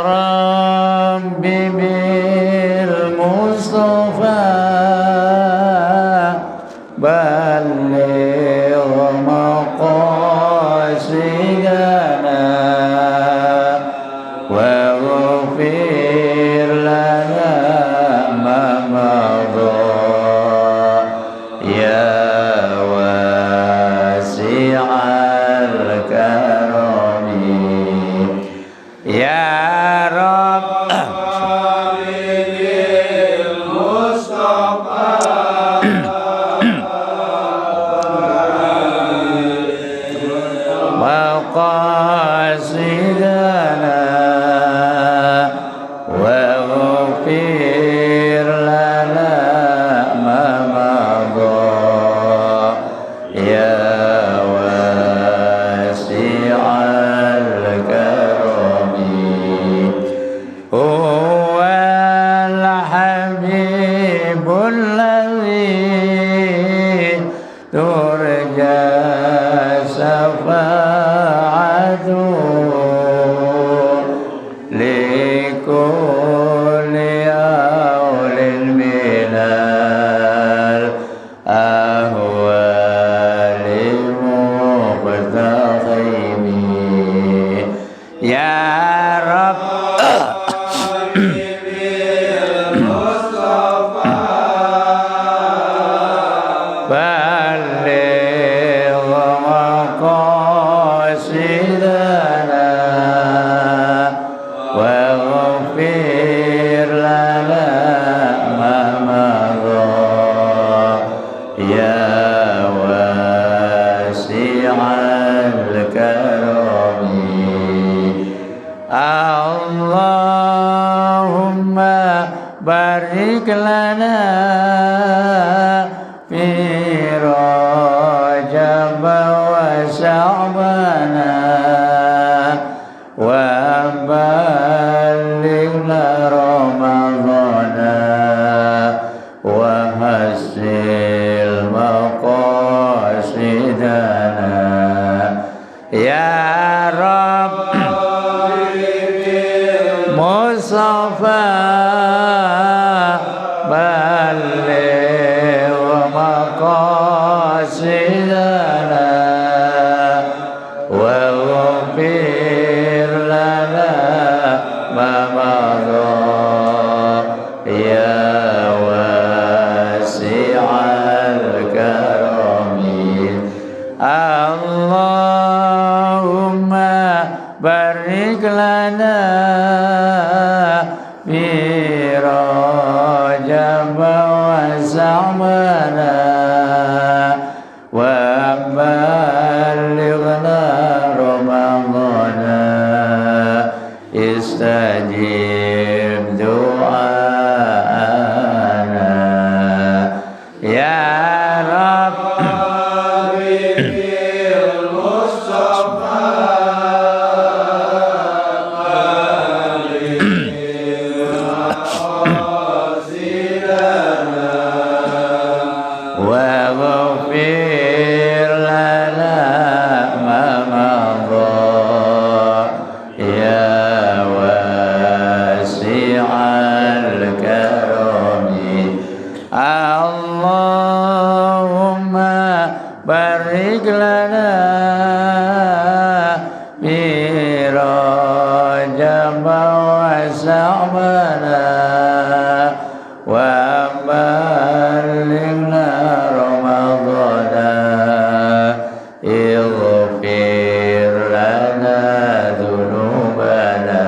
رب بالمصطفى بلغ مقاصدنا واغفر لنا ما مضى يا واسع الكرم يا مقاصدنا واغفر لنا ما مضى يا واسع الكرم هو الحبيب الذي ترجى شفاعته لكل أولي من الأهوال مقتحم يا رب بلغ مقاصدنا واغفر لنا ما مضى يا واسع الكرم اللهم بارك لنا في رجب وشعبنا وبلغنا رمضان وحسن مقاصدنا يا رب مصطفى بلغ مقاصدنا واغفر لنا ما مضى يا واسع الكرم اللهم بارك لنا في رجب وشعبنا وبلغنا رمضان استجب دعاءنا يا رب واغفر لنا ما مضى يا واسع الكرم اللهم بارك لنا في رجب وشعبنا وبلغنا رمضان اغفر لنا ذنوبنا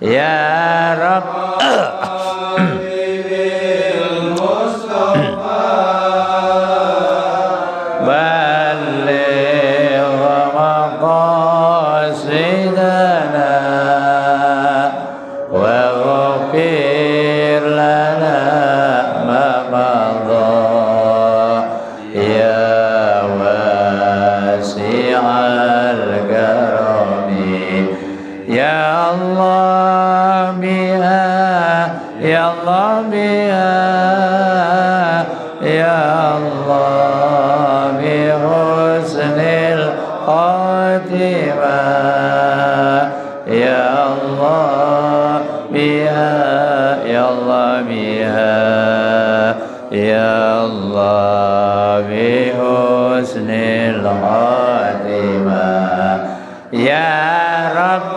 يا رب بلغ مقاصدنا واغفر لنا ما مضى يا واسع الكرم يا الله بها يا الله بها يا الله بحسن الخاتمة يا Allah biha ya Allah biha ya Allah bi husnil khatimah ya Rabb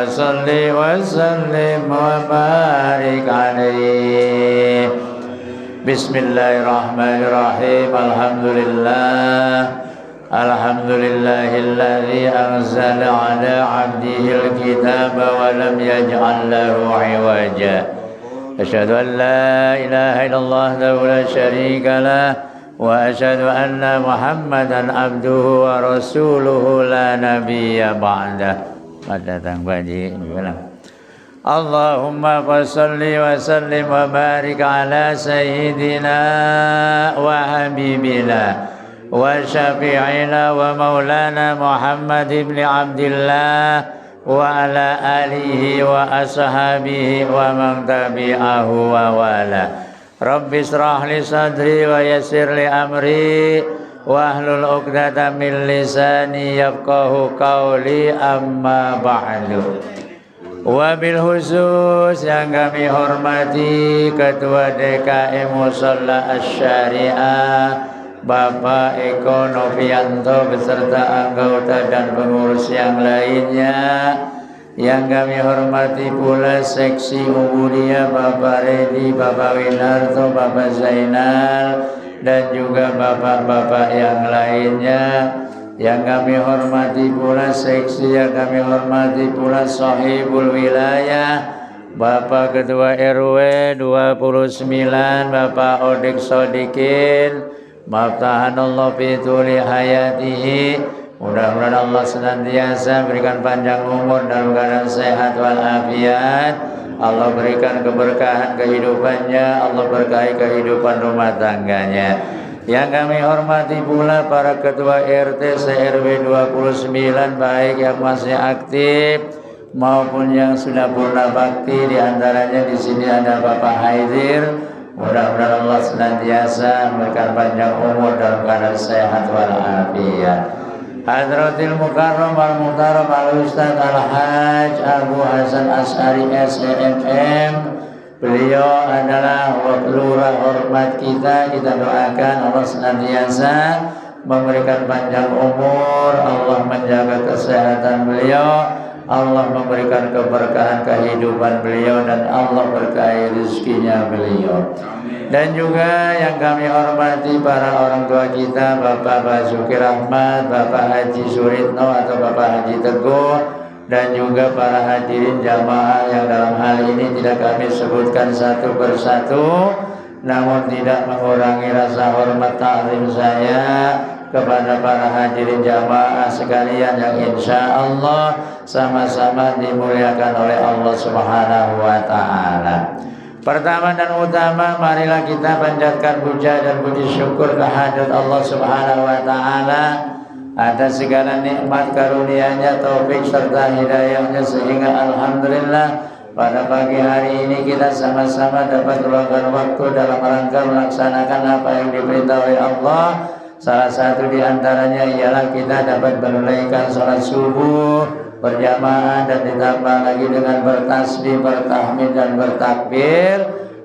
salli wa sallim wa barik alaihi. Bismillahirrahmanirrahim. Alhamdulillahilladzi anzala ala 'abdihil kitaba wa lam yaj'al lahu 'iwaja. Asyhadu an la ilaha illallah la syarika lah wa asyhadu anna Muhammadan abduhu wa rasuluhu la nabiyya ba'dah. Datang baji bilang Allahumma salli wa sallim wa barik ala sayyidina wa habibina wa syafi'ina wa maulana Muhammad ibn Abdillah wa ala alihi wa ashabihi wa man tabi'ahu wa wala. Rabbi israh li sadri wa yassir li amri wahlul 'uqdatam min lisani yafqahu qawli amma ba'du. Wabil khusus yang kami hormati Ketua DKM Musholla Asy-Syariah Bapak Eko Novianto beserta anggota dan pengurus yang lainnya. Yang kami hormati pula Seksi Ubudiyah Bapak Redi, Bapak Winarto, Bapak Zainal dan juga bapak-bapak yang lainnya. Yang kami hormati pula seksi, yang kami hormati pula Sahibul Wilayah Bapak Ketua RW 29 Bapak Odik Sodikin, maftahanallah fi tuli hayatihi. Mudah-mudahan Allah senantiasa berikan panjang umur dalam keadaan sehat walafiat. Allah berikan keberkahan kehidupannya, Allah berkahi kehidupan rumah tangganya. Yang kami hormati pula para ketua RT se-RW 29 baik yang masih aktif maupun yang sudah purna bakti. Di antaranya di sini ada Bapak Haidir. Mudah-mudahan Allah senantiasa memberikan panjang umur dalam keadaan sehat walafiat. Hadratil Mukarram al-Muhtaram al-Ustaz Al-Hajj Abu Hasan Asy'ari SMM. Beliau adalah lurah hormat kita. Kita doakan Allah senantiasa memberikan panjang umur, Allah menjaga kesehatan beliau, Allah memberikan keberkahan kehidupan beliau, dan Allah berkahi rezekinya beliau. Dan juga yang kami hormati para orang tua kita, Bapak Basuki Rahmat, Bapak Haji Suritno atau Bapak Haji Teguh, dan juga para hadirin jamaah yang dalam hal ini tidak kami sebutkan satu persatu, namun tidak mengurangi rasa hormat ta'zim saya kepada para hadirin jamaah sekalian yang insya Allah sama-sama dimuliakan oleh Allah Subhanahu wa Ta'ala. Pertama dan utama, marilah kita panjatkan puja dan puji syukur kehadirat Allah Subhanahu wa Ta'ala atas segala nikmat karunia-Nya, taufik serta hidayahnya, sehingga alhamdulillah pada pagi hari ini kita sama-sama dapat meluangkan waktu dalam rangka melaksanakan apa yang diperintah oleh Allah. Salah satu di antaranya ialah kita dapat menunaikan sholat subuh berjamaah dan ditambah lagi dengan bertasbih, bertahmid dan bertakbir.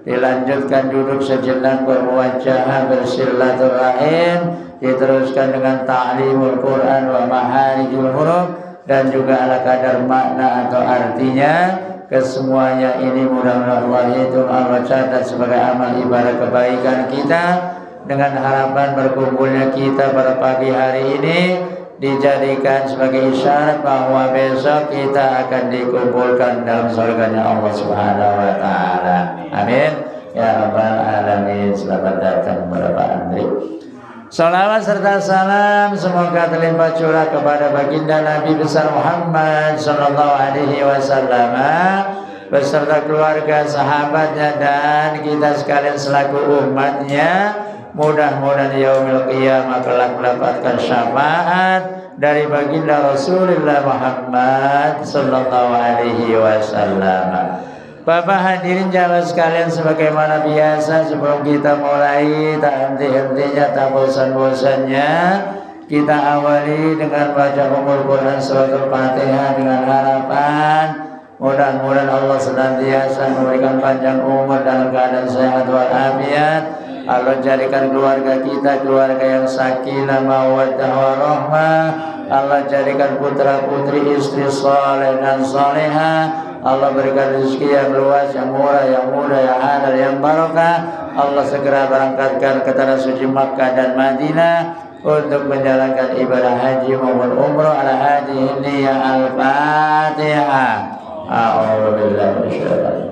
Dilanjutkan duduk sejenak bermuwajahah bersilaturahim, diteruskan dengan ta'limul Quran wa maharijul huruf, dan juga ala kadar makna atau artinya. Kesemuanya ini mudah-mudahan Allah hitung, Allah catat sebagai amal ibadah kebaikan kita, dengan harapan berkumpulnya kita pada pagi hari ini dijadikan sebagai isyarat bahwa besok kita akan dikumpulkan dalam surganya Allah Subhanahu wa Ta'ala. Amin ya rabbal alamin. Selamat datang kepada Pak Andri. Salawat serta salam semoga terlimpah curah kepada baginda Nabi besar Muhammad sallallahu alaihi wasallam, beserta keluarga, sahabatnya, dan kita sekalian selaku umatnya. Mudah-mudahan yaumil qiyamah kelak mendapatkan syafaat dari baginda Rasulullah Muhammad sallallahu alaihi wasallam. Bapak hadirin jamaah sekalian, sebagaimana biasa sebelum kita mulai, tak henti-hentinya, tak bosan-bosannya, kita awali dengan baca Ummul Quran Suratul Fatihah dengan harapan mudah-mudahan Allah senantiasa memberikan panjang umur dalam keadaan sehat walafiat. Allah jadikan keluarga kita keluarga yang sakinah mawaddah warahmah. Allah jadikan putra putri istri saleh dan salehah. Allah berikan rezeki yang luas, yang murah, yang mudah, yang halal, yang barokah. Allah segera berangkatkan ke tanah suci Makkah dan Madinah untuk menjalankan ibadah haji maupun umrah ala hadhihi niyyah al-Fatihah. A'udzubillahi minasyaitonir rajim.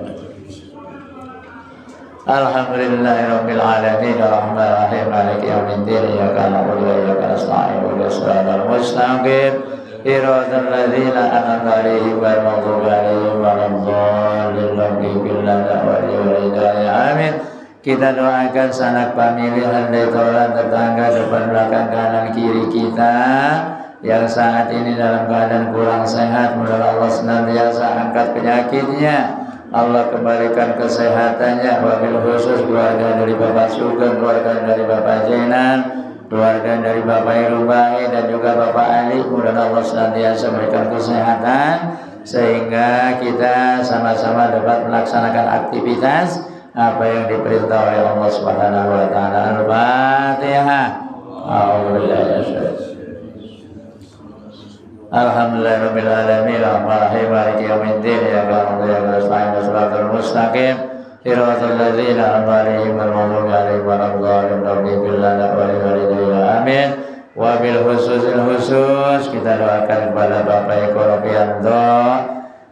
Alhamdulillahirabbil alamin arrahmanir rahim maliki yaumiddin iyyaka na'budu wa iyyaka nasta'in ihdinas siratal mustaqim siratal ladzina an'amta 'alaihim ghairil maghdubi 'alaihim waladdallin. Amin. Kita doakan sanak famili, handai taulan, tetangga, depan belakang kanan kiri kita yang saat ini dalam keadaan kurang sehat, mudah Allah senantiasa angkat penyakitnya, Allah kembalikan kesehatannya. Wabil khusus keluarga dari Bapak Sugeng, keluarga dari Bapak Zenan, keluarga dari Bapak Irubai dan juga Bapak Ali, mudah Allah senantiasa memberikan kesehatan sehingga kita sama-sama dapat melaksanakan aktivitas apa yang diperintah oleh Allah Subhanahu wa taala. Al-Fatihah. Alhamdulillahirabbil alamin arrahmanirrahim maliki yaumiddin iyyaka na'budu wa iyyaka nasta'in shiratal mustaqim siratal ladzina an'amta 'alaihim ghairil maghdubi 'alaihim waladdallin. Amin. Wabil khusus kita doakan kepada Bapak Eko Rofianto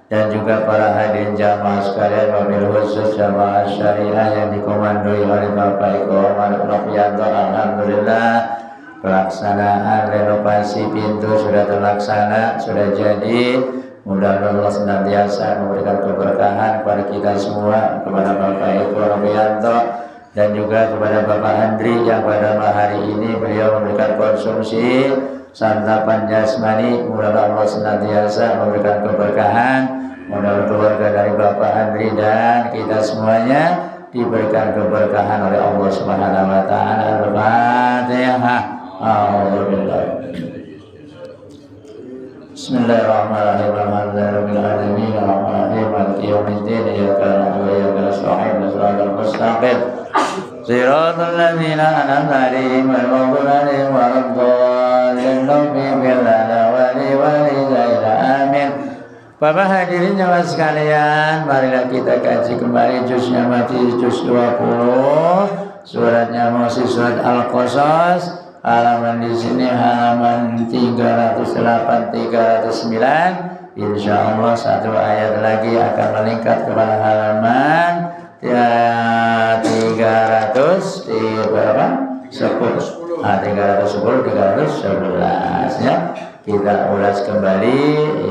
dan juga para hadirin jamaah sekalian, wabil khusus jamaah syariah yang dikomandoi oleh Bapak Eko Rofianto. Alhamdulillah pelaksanaan renovasi pintu sudah terlaksana, sudah jadi. Mudah-mudahan Allah senantiasa memberikan keberkahan kepada kita semua, kepada Bapak Eko Rofianto dan juga kepada Bapak Andri yang pada hari ini beliau memberikan konsumsi santapan jasmani. Mudah-mudahan Allah senantiasa memberikan keberkahan. Mudah-mudahan keluarga dari Bapak Andri dan kita semuanya diberikan keberkahan oleh Allah Subhanahu wa taala. Al-Fatihah. Bismillahirrahmanirrahim. Alhamdulillahirabbil alamin arrahmanirrahim maliki yaumiddin iyyaka na'budu wa iyyaka nasta'in shiratal mustaqim siratal ladzina an'amta 'alaihim ghairil maghdubi 'alaihim waladdallin. Amin. Bapak hadirin jamaah sekalian, marilah kita kaji kembali juznya mati juz 20. Suratnya masih surat Al-Qasas. Halaman di sini halaman 308 309. Insyaallah satu ayat lagi akan meningkat kepada halaman 300 di berapa? 10. 310 311 ya. Kita ulas kembali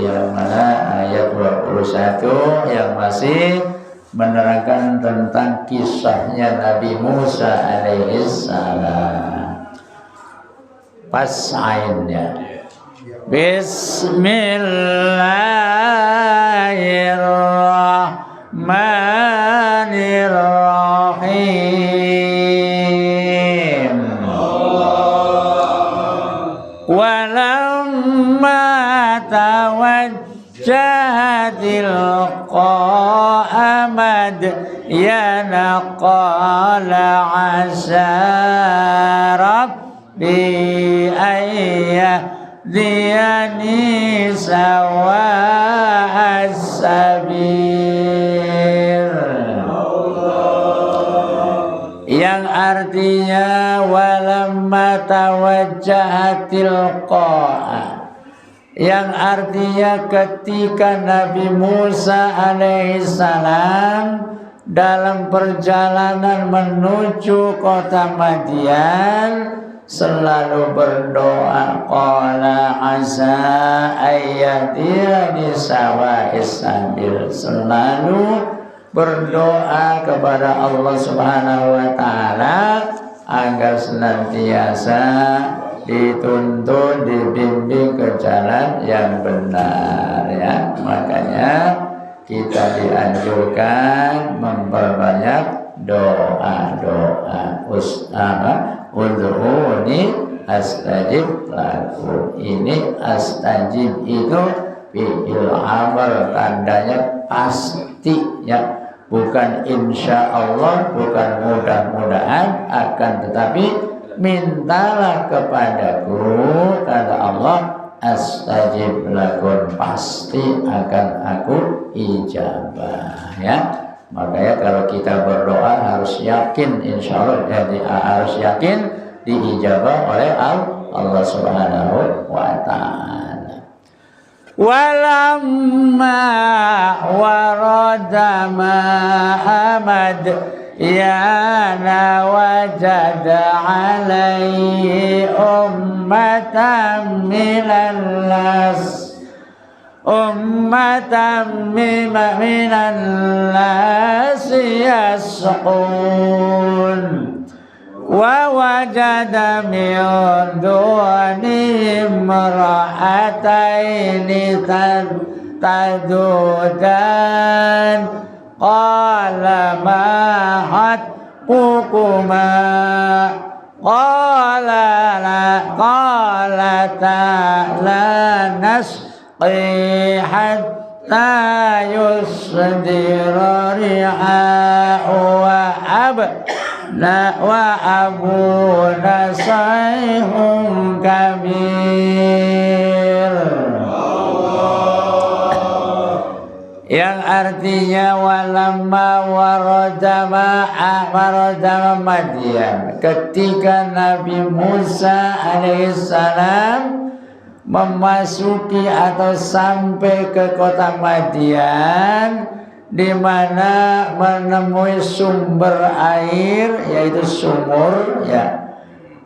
yang mana ayat 21 yang masih menerangkan tentang kisahnya Nabi Musa alaihissalam. Pas ainnya. Bismillahirrahmanirrahim. Walamma tawajjaha tilqa'a madyana qala 'asa bi ayyahdiyani sawa'as sabil, yang artinya walamma tawajjahatil qa'a, yang artinya ketika Nabi Musa alaihissalam dalam perjalanan menuju kota Madian, selalu berdoa, qala asa ayyadiyani sawa'is sabil, selalu berdoa kepada Allah Subhanahu wa taala agar senantiasa dituntun, dibimbing ke jalan yang benar ya. Makanya kita dianjurkan memperbanyak doa-doa. Ud'uni astajib lakum. Ini astajib itu fi'il amr, tandanya pasti ya. Bukan insya Allah, bukan mudah-mudahan, akan tetapi mintalah kepadaku, kata Allah, astajib lakum, pasti akan aku ijabah ya. Makanya kalau kita berdoa harus yakin, insya Allah harus yakin diijabah oleh Allah Subhanahu wa ta'ala. Walamma warada Muhammad yana wajada alaihi ummatan minan nas minan nas yasqun wa wajada min dunihim imra'ataini tadudan qala ma hatbukuma qalata la nasqi hatta yusdira ri'a'u wa abuna sayhun kabir, yang artinya walamma waradama Madyan, ketika Nabi Musa alaihissalam memasuki atau sampai ke kota Madyan, di mana menemui sumber air yaitu sumur ya.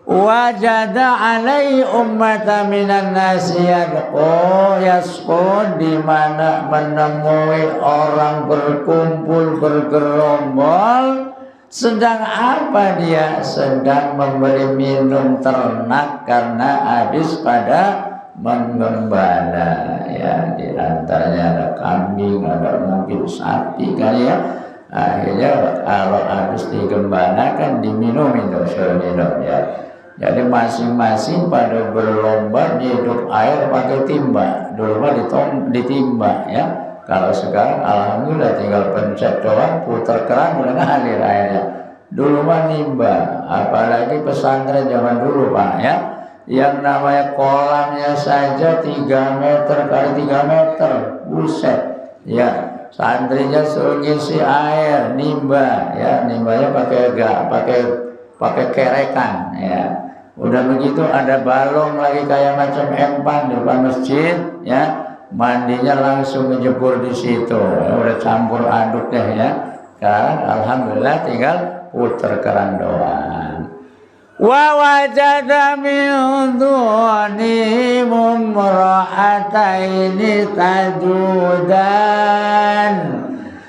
Wajada alai ummata minan nasi yasqun, di mana menemui orang berkumpul bergerombol. Sedang apa dia? Sedang memberi minum ternak karena habis pada menggembala ya. Di antaranya ada kambing, ada mungkin sapi kali ya. Akhirnya kalau habis digembala kan diminum itu, suruh minum ya. Jadi masing-masing pada berlomba hidup air pakai timba. Dulu mah ditimba ya. Kalau sekarang alhamdulillah tinggal pencet doang, putar keran udah ngalir airnya. Dulu mah nimba, apalagi pesantren zaman dulu Pak ya. Yang namanya kolamnya saja 3 meter kali 3 meter, buset ya. Santrinya suruh ngisi air nimba ya, nimbanya pakai kerekan ya. Udah begitu ada balong lagi kayak macam empang di depan masjid ya, mandinya langsung menjebur di situ ya, udah campur aduk deh ya. Sekarang alhamdulillah tinggal puter keran doang. Wa wajada min dunihim imra'ataini tadudan.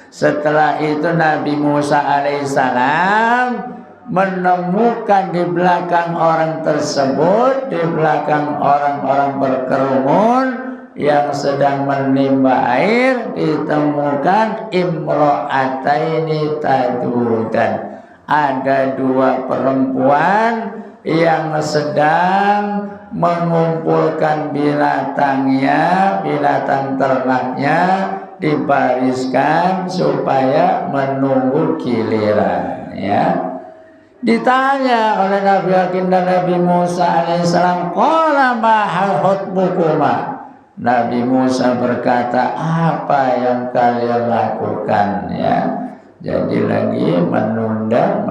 Setelah itu Nabi Musa alaihissalam menemukan di belakang orang tersebut, di belakang orang-orang berkerumun yang sedang menimba air, ditemukan imra'ataini tadudan. Ada 2 perempuan yang sedang mengumpulkan binatangnya, binatang ternaknya, dibariskan supaya menunggu giliran ya. Ditanya oleh Nabi Baginda Nabi Musa alaihissalam, qala ma hatbukuma. Nabi Musa berkata, apa yang kalian lakukan ya. Jadi lagi menunda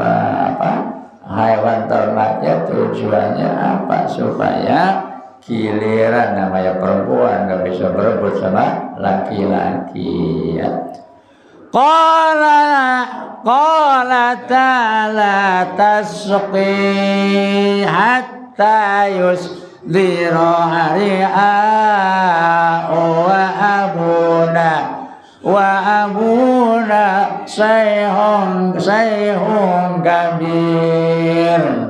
hewan ternaknya, tujuannya apa? Supaya giliran, namanya perempuan nggak bisa berebut sama laki-laki ya. Qala ta'ala tasqi hatta hatta yusdira ri'a'u wa abuna sayhun kabir.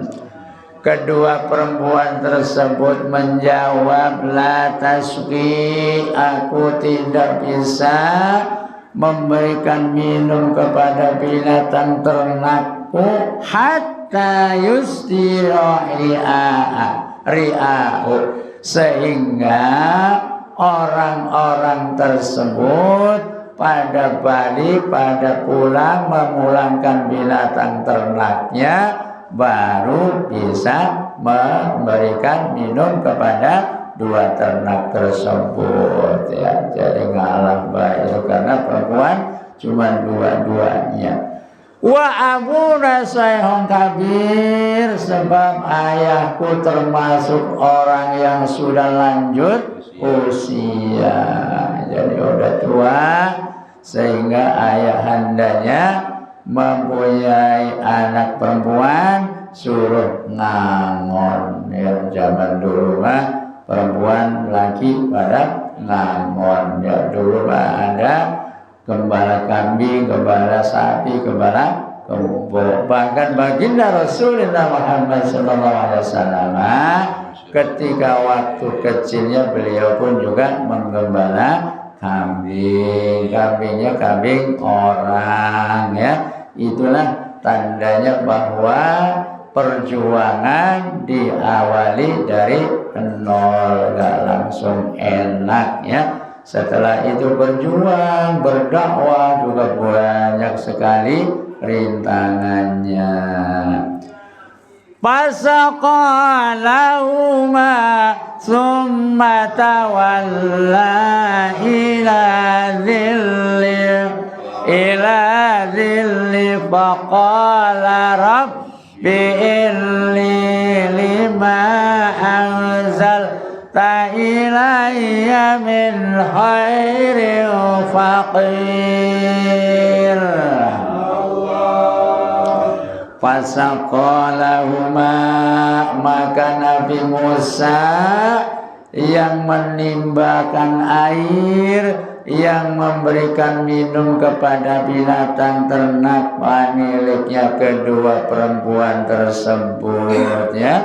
Kedua perempuan tersebut menjawab, la tasqi, aku tidak bisa memberikan minum kepada binatang ternakku hatta yusdira ri'a'u, sehingga orang-orang tersebut pada pulang memulangkan binatang ternaknya, baru bisa memberikan minum kepada dua ternak tersebut ya. Jadi ngalah baik karena perempuan cuma dua-duanya. Wa abuna sayhun kabir, sebab ayahku termasuk orang yang sudah lanjut usia, jadi udah tua, sehingga ayahandanya mempunyai anak perempuan suruh ngangon. Ya, zaman dulu mah perempuan laki pada ngangon. Ya, dulu mah ada gembala kambing, gembala sapi, gembala kebo. Bahkan baginda Rasulullah Muhammad SAW ketika waktu kecilnya beliau pun juga menggembala kambing, kambingnya kambing orang ya. Itulah tandanya bahwa perjuangan diawali dari nol, gak langsung enak ya. Setelah itu berjuang, berdakwah juga banyak sekali rintangannya. Fasaqalahuma thumma tawalla ila dhilli faqala rabbi inni lima anzalta ilayya min khairin faqir. Fasaqalahuma, maka Nabi Musa yang menimbakan air, yang memberikan minum kepada binatang ternak miliknya kedua perempuan tersebut ya.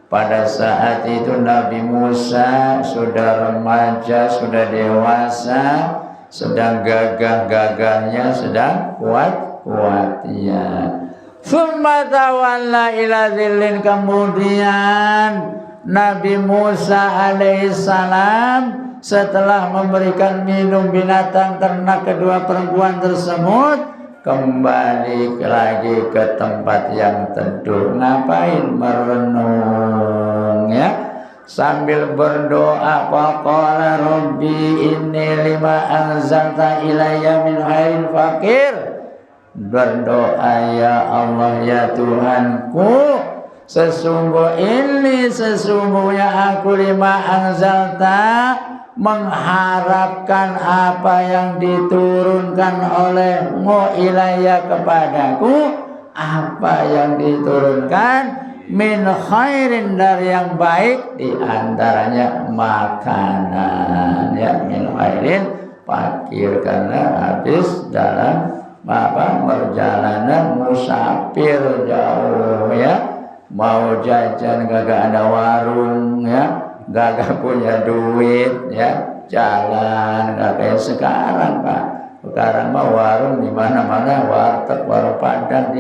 Pada saat itu Nabi Musa sudah remaja, sudah dewasa, sedang gagah-gagahnya, sedang kuat-kuatnya. Summa tawalla ila dhillin, kemudian Nabi Musa alaihissalam setelah memberikan minum binatang ternak kedua perempuan tersebut, kembali lagi ke tempat yang teduh. Ngapain? Merenung ya, sambil berdoa. Faqala rabbi inni lima anzalta ilayya min khairin faqir. Berdoa, ya Allah, ya Tuhanku, sesungguhnya aku lima anzalta, mengharapkan apa yang diturunkan olehmu ilayya kepadaku, apa yang diturunkan min khairin, dari yang baik, diantaranya makanan ya. Min khairin fakir, karena habis dalam perjalanan musafir jauh ya, mau jajan gagak ada warung ya, gagak punya duit ya, jalan gak kayak sekarang Pak. Sekarang mah warung di mana-mana, warteg, warung padang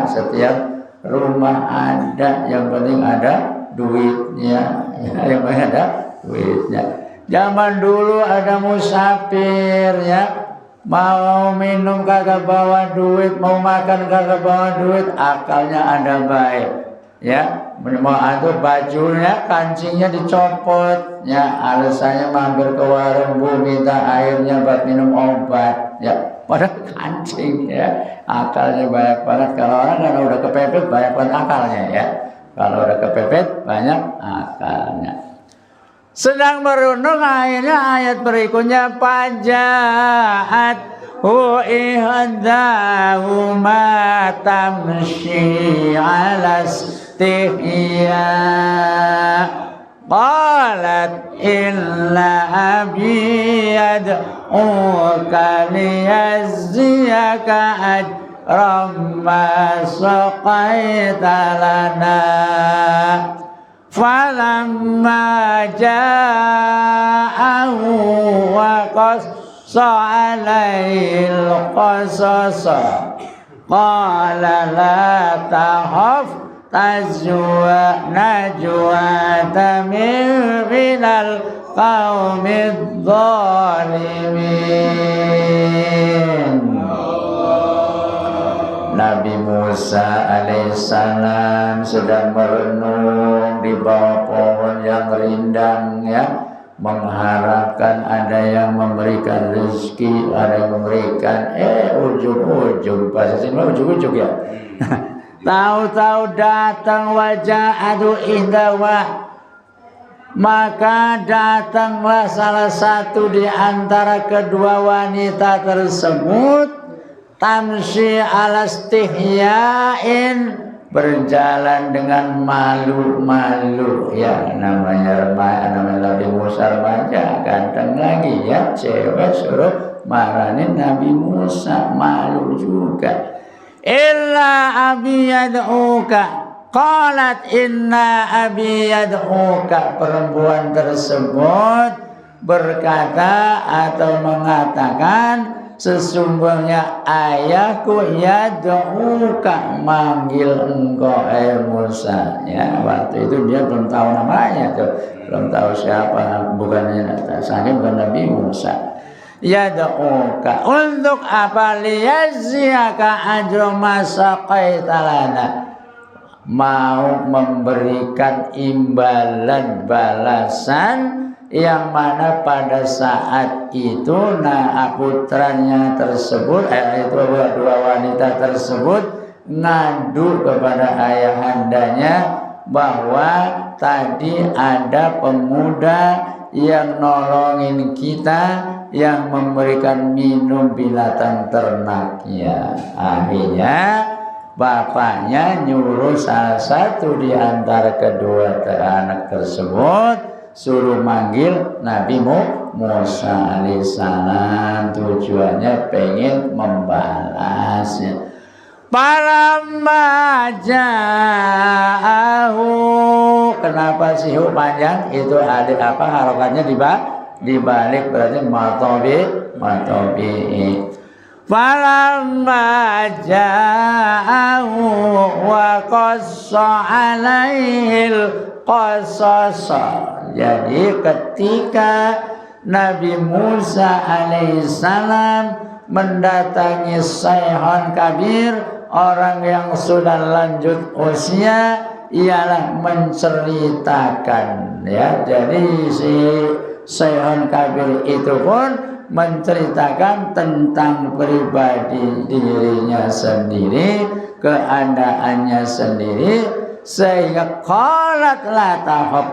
setiap rumah ada, yang penting ada duitnya ya, yang penting ada duitnya. Zaman dulu ada musafir ya, mau minum kagak bawa duit, mau makan kagak bawa duit, akalnya ada baik ya. Mau itu bajunya, kancingnya dicopot ya, alasannya mampir ke warung, Bu, minta airnya buat minum obat ya, pada kancing ya. Akalnya banyak banget. Kalau orang kan udah kepepet banyak banget akalnya ya, kalau udah kepepet banyak akalnya. Sedang merenung, akhirnya ayat berikutnya, pajaat ihdahuma tamshi ala istihya qalat inna abi yad'uka liyazziyaka ajram ma saqaita lana falamma ja'ahu wa qassa alaihi al-qasasa qala la tahaf najwa minal qaumid dhalimin. Nabi Musa alaihissalam sedang merenung di bawah pohon yang rindang ya, mengharapkan ada yang memberikan rezeki, ada yang memberikan ujung-ujung bahasa sini ujung-ujung ya. Tahu-tahu datang wajah adu ihdawa, maka datanglah salah satu di antara kedua wanita tersebut, tamshi ala istihyain, berjalan dengan malu-malu ya, namanya Nabi Musa remaja, ganteng lagi ya, cewek suruh marahin Nabi Musa, malu juga. Illa abi yad'uka qalat inna abi yad'uka, perempuan tersebut berkata atau mengatakan sesungguhnya ayahku yad'uka, manggil engkau Musa ya. Waktu itu dia belum tahu namanya tuh, belum tahu siapa, bukannya bukan Nabi Musa. Yad'uka untuk apa? Liyazziyaka ajra ma saqaita lana, mau memberikan imbalan balasan yang mana pada saat itu putranya tersebut itu dua wanita tersebut ngadu kepada ayahandanya bahwa tadi ada pemuda yang nolongin kita, yang memberikan minum binatang ternaknya. Akhirnya bapaknya nyuruh salah satu di antara kedua anak tersebut suruh manggil Nabi Musa alaihissalam, tujuannya pengen membalas ya. Falamma ja'ahu, kenapa sih panjang itu, ada apa harokatnya dibalik berarti matobi. Falamma ja'ahu wa qassa alaihil qasasa, jadi ketika Nabi Musa alaihissalam mendatangi Sayhon Kabir, orang yang sudah lanjut usia, ialah menceritakan ya. Jadi si Sayhon Kabir itu pun menceritakan tentang pribadi dirinya sendiri, keadaannya sendiri, sehingga qalat la tahab,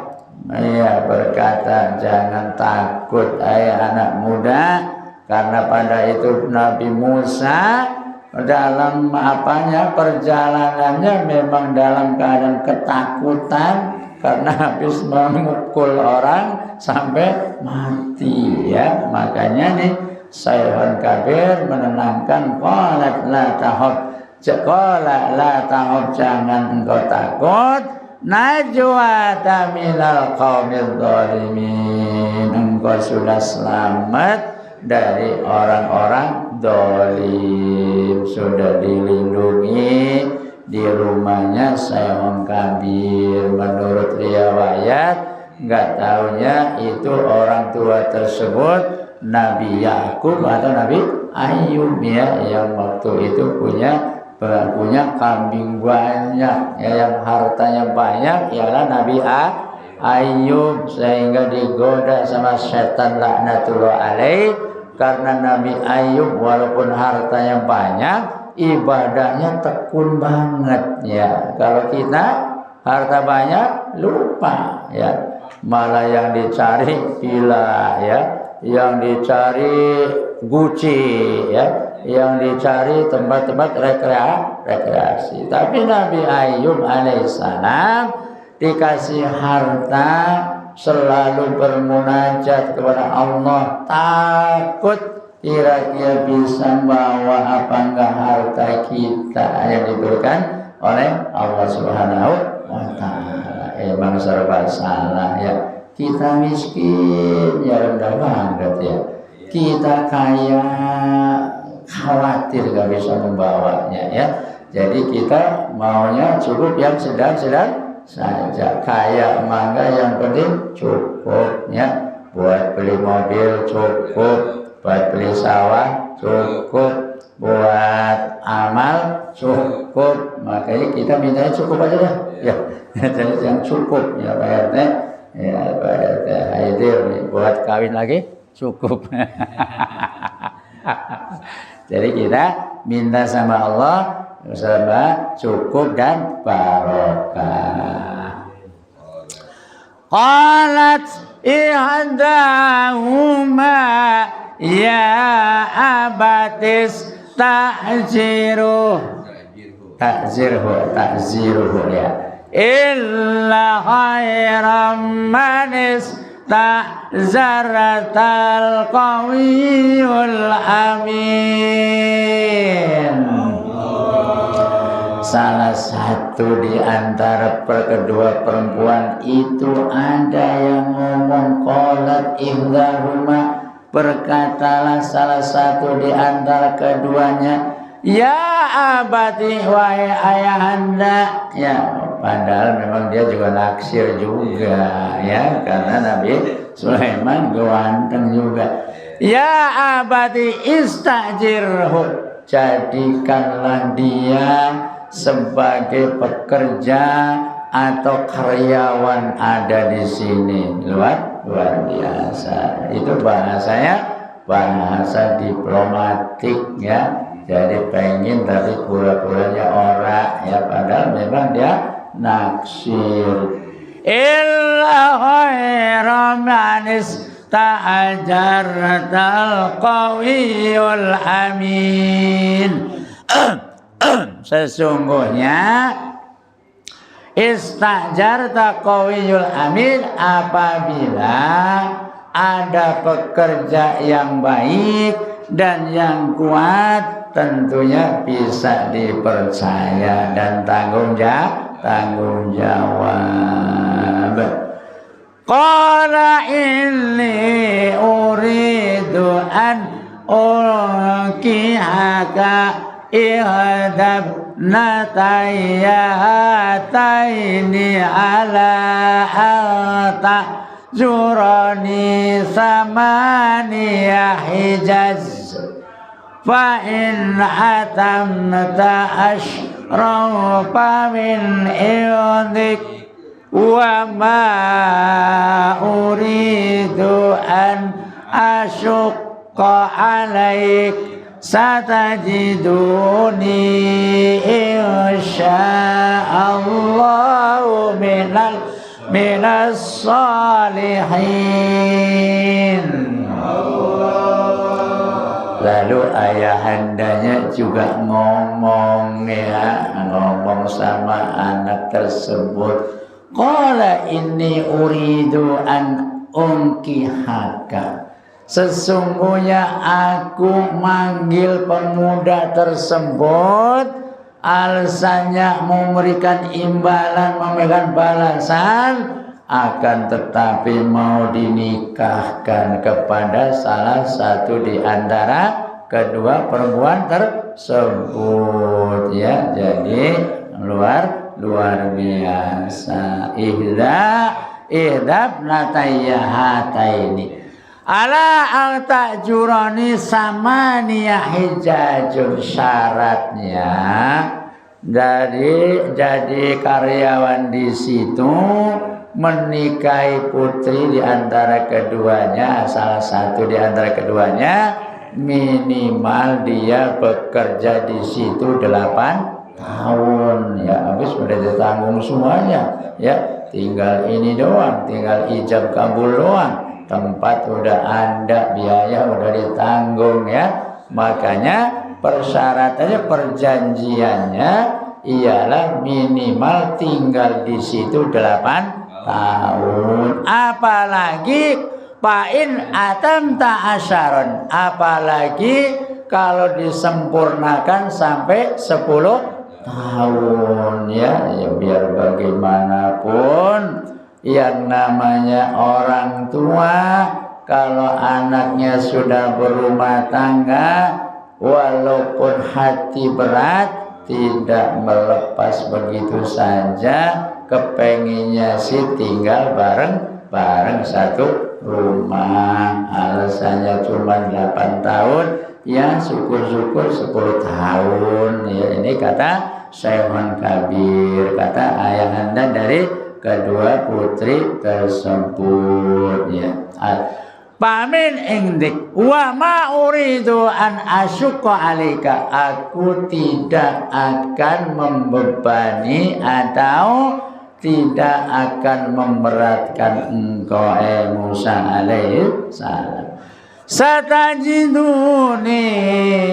ia berkata jangan takut anak muda, karena pada itu Nabi Musa dalam perjalanannya memang dalam keadaan ketakutan karena habis memukul orang sampai mati ya. Makanya nih Sayhon Kabir menenangkan, qalat la tahab, qala la tahab, jangan engkau takut, najwa minal qaumil dhalimin, engkau sudah selamat dari orang-orang dolim, sudah dilindungi di rumahnya Sayhon Kabir. Menurut riwayat, nggak tahunya itu orang tua tersebut Nabi Yakub atau Nabi Ayub ya, yang waktu itu punya kambing banyak ya, yang hartanya banyak ialah Nabi Ayub, sehingga digoda sama setan laknatullah alaih. Karena Nabi Ayub walaupun hartanya banyak, ibadahnya tekun banget ya. Kalau kita harta banyak lupa ya, malah yang dicari gila ya, yang dicari Gucci ya, yang dicari tempat-tempat rekreasi. Tapi Nabi Ayub alaihissalam dikasih harta, selalu bermunajat kepada Allah, takut kira-kira bisa bawa apa enggak harta kita yang diberikan oleh Allah Subhanahu wa Ta'ala. Emang serba salah ya. Kita miskin ya rendah banget ya. Kita kaya khawatir gak bisa membawanya ya. Jadi kita maunya cukup yang sedang-sedang saja. Kaya mangga yang penting cukup ya. Buat beli mobil cukup, buat beli sawah cukup, buat amal cukup. Makanya kita mintanya cukup aja dah ya. Jadi yang cukup ya Pak RT. Ya Pak RT Haidir nih, buat kawin lagi cukup. Jadi kita minta sama Allah sama cukup dan barokah. Qalat ihdahuma ya abatis ta'ziruhu ya illa khairam manis ta'zaratal qawiyul amin. Salah satu di antara kedua perempuan itu ada yang ngomong, qalat ihdahuma, berkatalah salah satu di antara keduanya, ya abati, wahai ayahanda. Ya, padahal memang dia juga naksir juga ya, karena Nabi Sulaiman ganteng juga. Ya abati istajirhu, jadikanlah dia sebagai pekerja atau karyawan ada di sini. Luar biasa. Itu bahasanya bahasa diplomatik ya. Jadi pengen tapi pura-puranya ora ya, padahal memang dia naksir. Illa khairam manis ta'ajartal qawiyul amin. Sesungguhnya istajarta qawiyul amin, apabila ada pekerja yang baik dan yang kuat, tentunya bisa dipercaya dan tanggung jawab. Qala inni uridu an unkihaka ihdab natayataini ala alta zurani samaniya hijaz fa in atamta ashrafa min indik wa ma uridu an ashukka alaik satajiduni insya'allahu minas salihin. Lalu ayahandanya juga ngomong sama anak tersebut. Qala inni uridu an unkihaka, sesungguhnya aku manggil pemuda tersebut, alasannya memberikan imbalan, memberikan balasan, akan tetapi mau dinikahkan kepada salah satu di antara kedua perempuan tersebut ya. Jadi luar biasa. Ihdab natayahataini ala al-ta'jurani samaniyah hijajun, syaratnya dari jadi karyawan di situ menikahi putri di antara keduanya, salah satu di antara keduanya, minimal dia bekerja di situ 8 tahun ya. Habis sudah ditanggung semuanya ya, tinggal ini doang, tinggal ijab kabul doang. tempat udah ada, biaya udah ditanggung ya. Makanya persyaratannya, perjanjiannya ialah minimal tinggal di situ 8 tahun. Apalagi pain atam ta'asyaron, apalagi kalau disempurnakan sampai 10 tahun ya. Ya biar bagaimanapun yang namanya orang tua, kalau anaknya sudah berumah tangga, walaupun hati berat, tidak melepas begitu saja. Kepenginnya sih tinggal bareng satu rumah. Alasannya cuma 8 tahun, ya syukur-syukur 10 tahun ya. Ini kata Syekhun Kabir, kata ayahanda dari kedua putri tersebut ya. Pamin ingdik wa ma uridu an asyqa alika, aku tidak akan membebani atau tidak akan memberatkan engkau Musa alaihi salam. Satajiduni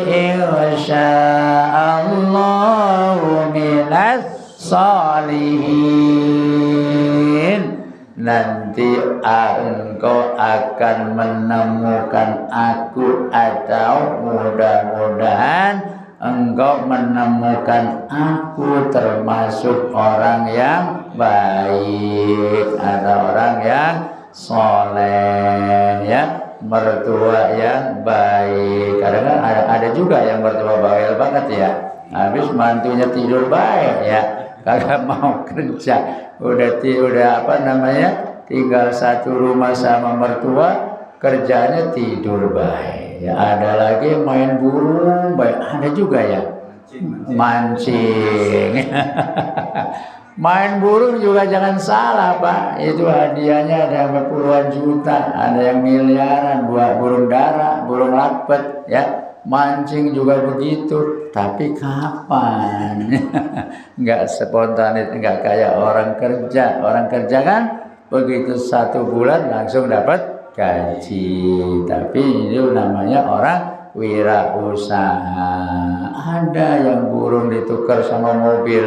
insyaallahu minas salihin. Nanti engkau akan menemukan aku, atau mudah-mudahan engkau menemukan aku termasuk orang yang baik atau orang yang soleh ya, mertua yang baik. Kadang-kadang ada juga yang mertua bawel banget ya, habis mantunya tidur baik ya, kagak mau kerja, udah tinggal satu rumah sama mertua, kerjanya tidur baik ya. Ada lagi main burung baik, ada juga ya mancing. Main burung juga jangan salah Pak, itu hadiahnya ada yang puluhan juta, ada yang miliaran, buat burung dara, burung lapet ya. Mancing juga begitu, tapi kapan? Nggak spontan, nggak kayak orang kerja. Orang kerja kan begitu 1 bulan langsung dapat gaji, tapi itu namanya orang wirausaha. Ada yang burung ditukar sama mobil,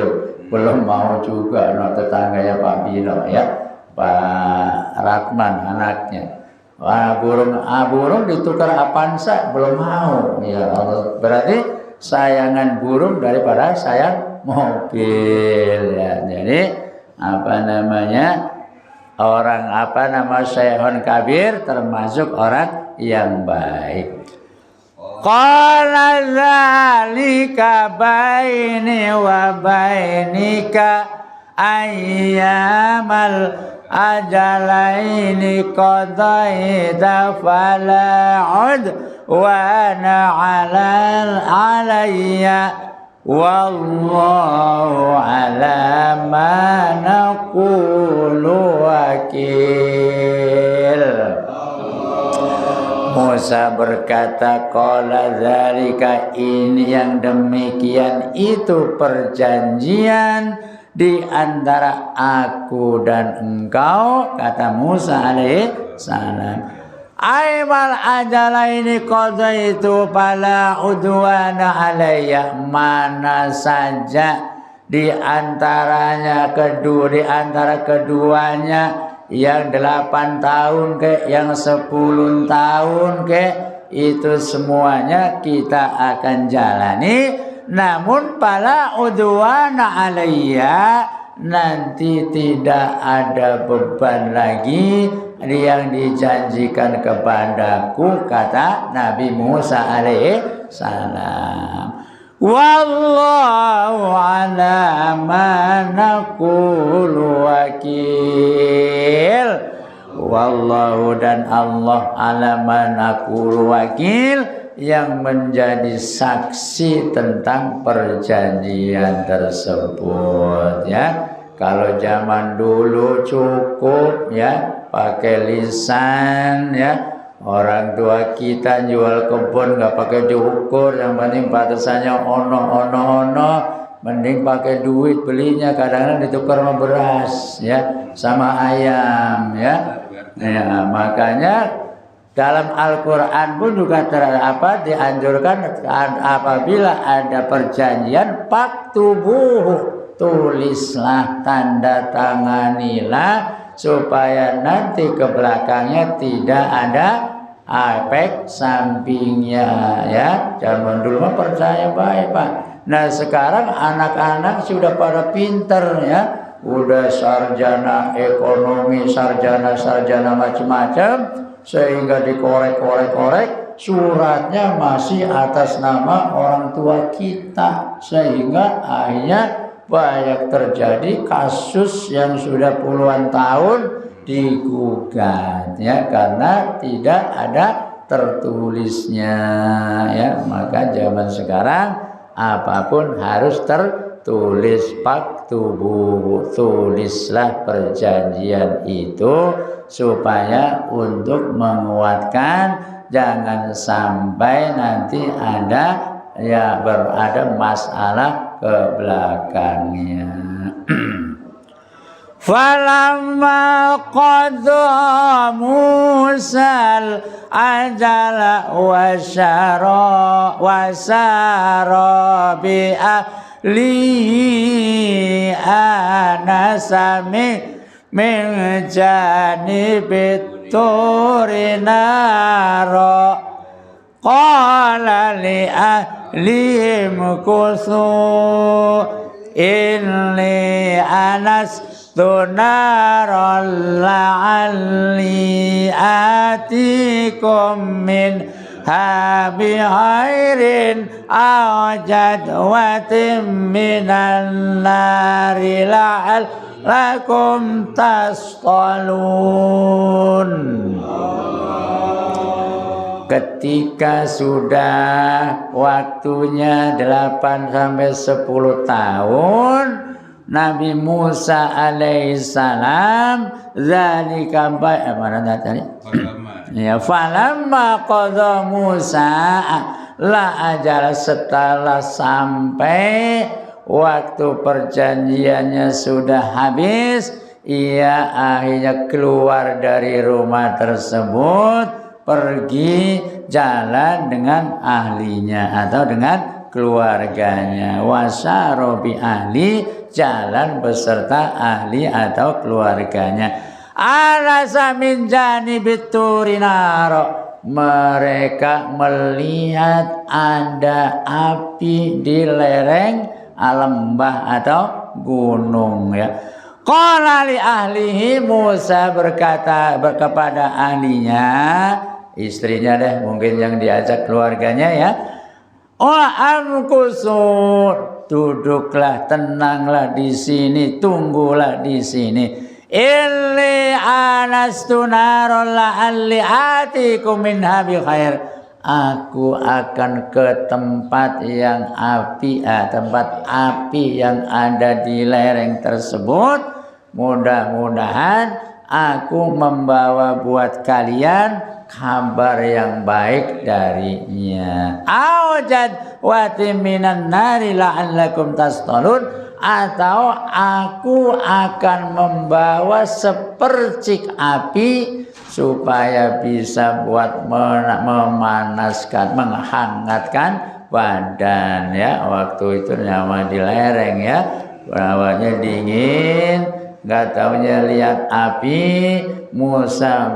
belum mau juga. No, tetangganya Pak Bino ya, Pak Ratman anaknya. Wah, burung ditukar Avanza belum mau ya Allah. Berarti sayangan burung daripada sayang mobil ya. Jadi Syekhun Kabir termasuk orang yang baik. Qala dzalika baini wa bainika ayyamal ajalaini qadaita fala udwana alayya wallahu ala ma naqulu wakil. Musa berkata, qala dzalika, ini yang demikian itu perjanjian di antara aku dan engkau, kata Musa alaihi salam. Aimal ajalaini qadaitu fala udwana alayya, mana saja di antara keduanya, yang 8 tahun ke, yang 10 tahun ke, itu semuanya kita akan jalani. Namun pala udwana alayya, nanti tidak ada beban lagi yang dijanjikan kepadaku, kata Nabi Musa alaihi salam. Wallahu ala ma naqulu wakil. Wallahu, dan Allah, ala ma naqulu wakil, yang menjadi saksi tentang perjanjian tersebut ya. Kalau zaman dulu cukup ya pakai lisan ya. Orang tua kita jual kebun nggak pakai diukur, yang penting batasannya ono, mending pakai duit belinya, kadang-kadang ditukar sama beras ya, sama ayam ya. Ya, makanya dalam Al-Quran pun juga dianjurkan apabila ada perjanjian faktubuhu, tulislah, tanda tanganilah supaya nanti ke belakangnya tidak ada efek sampingnya ya. Zaman dulu mah percaya baik Pak. Nah sekarang anak-anak sudah pada pinter ya, udah sarjana ekonomi, sarjana macam-macam, sehingga dikorek suratnya masih atas nama orang tua kita, sehingga akhirnya banyak terjadi kasus yang sudah puluhan tahun digugat ya karena tidak ada tertulisnya ya. Maka zaman sekarang apapun harus tertulis, faktubu, tulislah perjanjian itu supaya untuk menguatkan, jangan sampai nanti ada berada masalah ke belakangnya. Falamma qadha Musal ajala wa sara bi ahli anasami min janibit turinaro qala li ahlihim kusu inni anas tunaron la'alli atikum min habi khairin awjadwatim minan nari la'allakum tasqalun. Ketika sudah waktunya 8 sampai 10 tahun, Nabi Musa alaihissalam zalika mana tadi? Ya, falamma qadha Musa la ajal, setelah sampai waktu perjanjiannya sudah habis, ia akhirnya keluar dari rumah tersebut, pergi jalan dengan ahlinya atau dengan keluarganya. Wasarobi ahli, jalan beserta ahli atau keluarganya. Alasa min janibit turinaro, mereka melihat ada api di lereng lembah atau gunung ya. Qala li ahlihi, Musa berkata kepada ahlinya, istrinya deh mungkin yang diajak keluarganya ya, amkusur, duduklah, tenanglah di sini, tunggulah di sini. Illi anastu naron la'alli atikum minha bi khair, aku akan ke tempat yang tempat api yang ada di lereng tersebut. Mudah-mudahan aku membawa buat kalian kabar yang baik darinya. Aujad wati minan nari la'allakum tastalun, atau aku akan membawa sepercik api supaya bisa buat memanaskan, menghangatkan badan ya. Waktu itu nyawa di lereng ya, awalnya dingin, nggak taunya lihat api. Musa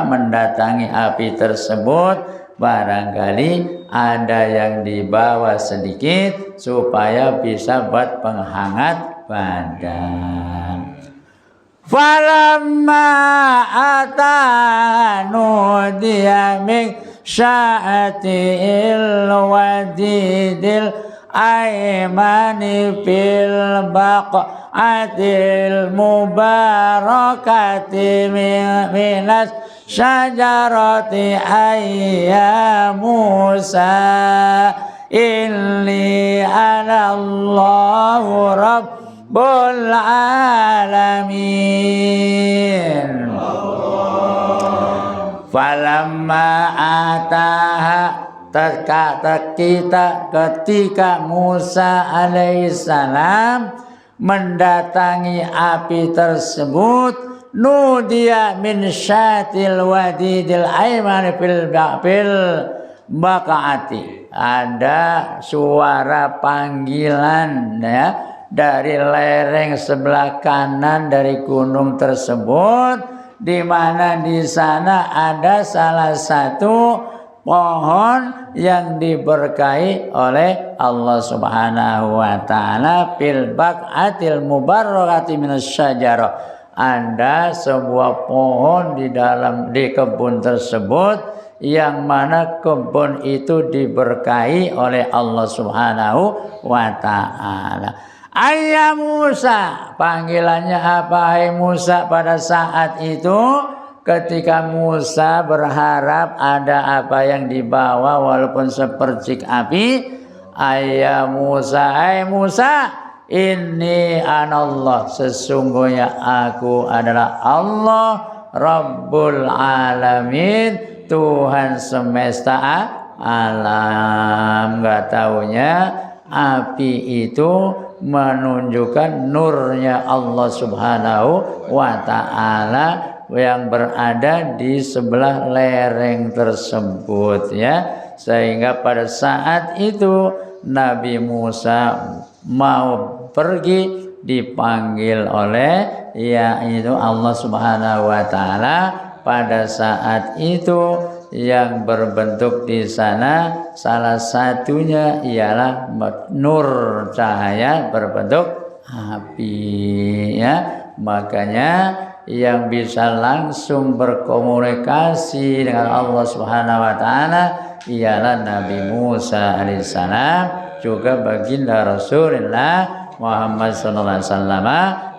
mendatangi api tersebut, barangkali ada yang dibawa sedikit supaya bisa buat penghangat badan. Falamma atanu dia min sya'atil wadidil aimani fil baqatil mubarakati minas syajarati ayya Musa inni ana Allahu rabbul alamin. Falamma ataha, ketika Musa alaihissalam mendatangi api tersebut, nudiya min syatil wadidil aiman fil baqaati. Ada suara panggilan ya dari lereng sebelah kanan dari gunung tersebut, di mana di sana ada salah satu pohon yang diberkahi oleh Allah Subhanahu wa taala fil baqatil mubarakati minasyajarah. Ada sebuah pohon di kebun tersebut yang mana kebun itu diberkahi oleh Allah Subhanahu wa taala. Ayya Musa, panggilannya apa? Hai Musa, pada saat itu ketika Musa berharap ada apa yang dibawa walaupun sepercik api. Ayya Musa, hai Musa, inni anallah, sesungguhnya aku adalah Allah Rabbul Alamin, Tuhan semesta alam. Gak taunya api itu menunjukkan nurnya Allah Subhanahu wa ta'ala yang berada di sebelah lereng tersebut ya. Sehingga pada saat itu Nabi Musa mau pergi, dipanggil oleh yaitu Allah Subhanahu wa ta'ala. Pada saat itu yang berbentuk di sana salah satunya ialah nur, cahaya berbentuk api ya. Makanya yang bisa langsung berkomunikasi dengan Allah Subhanahu wa taala ialah Nabi Musa alaihissalam, juga baginda Rasulullah Muhammad sallallahu alaihi wasallam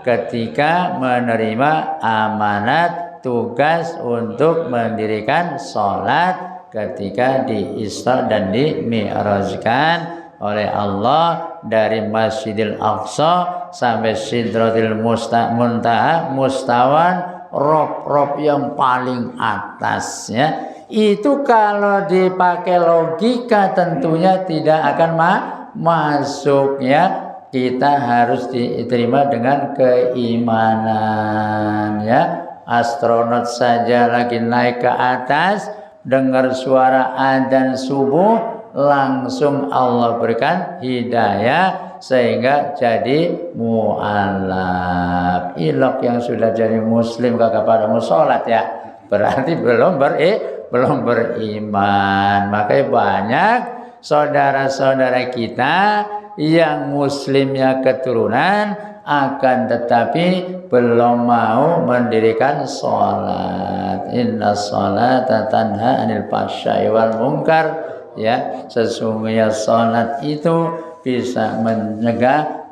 ketika menerima amanat tugas untuk mendirikan sholat ketika di Isra dan di Mi'rajkan oleh Allah dari Masjidil Aqsa sampai Sidratil Muntaha, mustawan rob yang paling atas ya. Itu kalau dipakai logika tentunya tidak akan masuk ya. Kita harus diterima dengan keimanan ya. Astronot saja lagi naik ke atas, dengar suara adzan subuh, langsung Allah berikan hidayah sehingga jadi mu'alaf. Ilok yang sudah jadi muslim kagak pada mau sholat ya, berarti belum beriman. Makanya banyak saudara-saudara kita yang muslimnya keturunan akan tetapi belum mau mendirikan sholat. Inna sholata tanha anil fahsya'i wal munkar ya. Sesungguhnya sholat itu bisa mencegah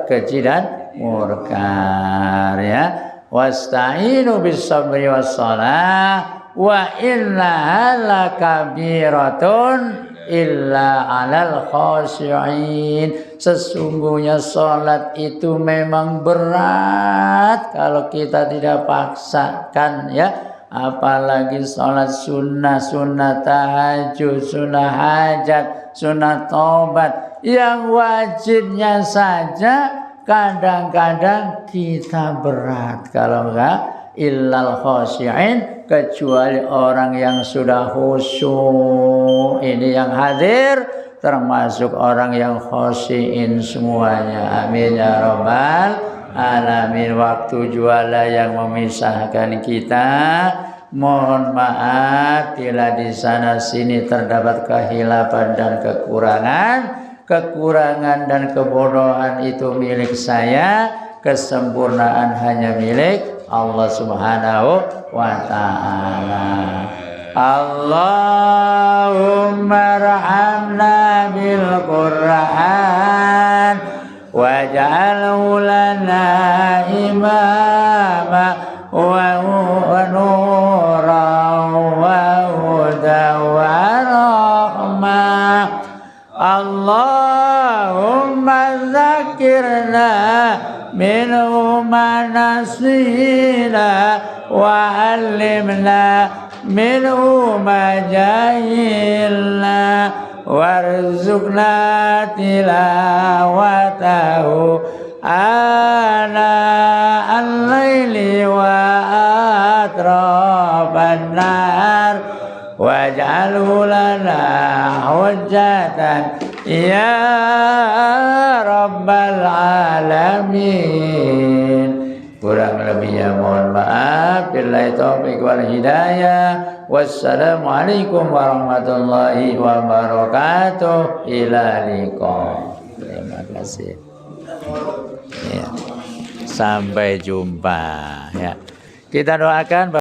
keji dan murkar ya. Wasta'inu bis sabri was shalah wa innaha lakabiratun illa alal khashi'in. Sesungguhnya sholat itu memang berat kalau kita tidak paksakan ya. Apalagi sholat sunnah, sunnah tahajud, sunnah hajat, sunnah taubat, yang wajibnya saja kadang-kadang kita berat. Kalau enggak illal khashi'in, kecuali orang yang sudah khusyuk. Ini yang hadir termasuk orang yang khashi'in semuanya. Amin ya rabbal alamin. Waktu juala yang memisahkan kita. Mohon maaf bila di sana sini terdapat kehilafan dan kekurangan. Kekurangan dan kebodohan itu milik saya. Kesempurnaan hanya milik Allah Subhanahu wa ta'ala. Allahumma rahamna bil Qur'an waj'alhu lana imama wa nuran wa hudan wa rahmah. Allahumma zakirna minhu ma nasina wa alimna minhu ma jahilna warzuqna tilawatahu ana al-laili waj'alhu lana hujjatan ya rabbal alamin. Kurang lebihnya mohon maaf. Billahi taufiq wal hidayah. Wassalamualaikum warahmatullahi wabarakatuh. Ila liqa. Terima kasih. Ya. Sampai jumpa ya. Kita doakan